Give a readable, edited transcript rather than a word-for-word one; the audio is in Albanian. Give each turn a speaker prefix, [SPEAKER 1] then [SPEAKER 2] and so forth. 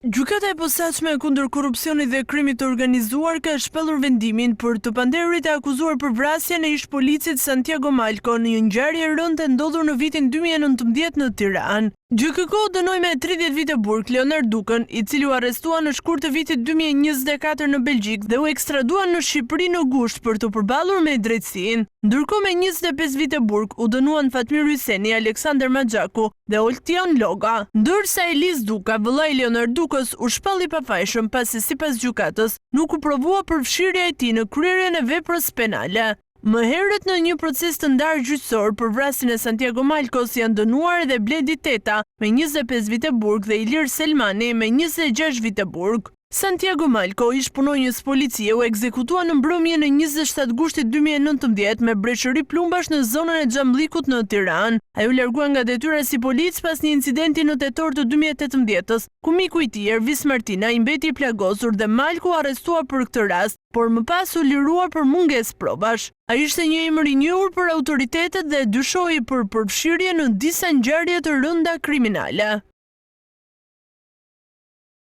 [SPEAKER 1] Gjykata e posaçme kundër korrupsionit dhe krimit të organizuar ka shpellur vendimin për të pandehurit e akuzuar për vrasjen e ish policit Santiago Malco në një ngjarje rënde ndodhur në vitin 2019 në Tiranë. GJKK dënoi me 30 vite burg Leonard Dukën, i cili u arrestua në shkurt të vitit 2024 në Belgjik dhe u ekstradua në Shqipëri në gusht për të përballur me drejtësinë. Ndërkohë me 25 vite burg u dënuan Fatmir Hyseni, Aleksander Maxhaku dhe Oltion Loga, ndërsa Elis Duka, vëllai Leonard Dukës, u shpalli pafajshëm pasi sipas gjykatës nuk u provua përfshirja e tij në kryerjen e veprës penale. Më herët në një proces të ndarë gjyqësor për vrasjen e Santiago Malcos janë dënuar edhe Bledi Teta me 25 vite burg dhe Ilir Selmani me 26 vite burg. Santiago Malco, ish punonjës policie, u ekzekutua në mbrëmjen e 27 gushtit 2019 me breshëri plumbash në zonën e Xhamllikut në Tiranë. Ai u largua nga detyra si polic pas një incidenti në tetor të 2018-s, ku miku i tij Ervis Martina i mbeti i plagosur dhe Malco u arrestua për këtë rast, por më pas u liruar për mungesë provash. Ai ishte një emër i njohur për autoritetet dhe dyshohej për përfshirje në disa ngjarje të rënda kriminale.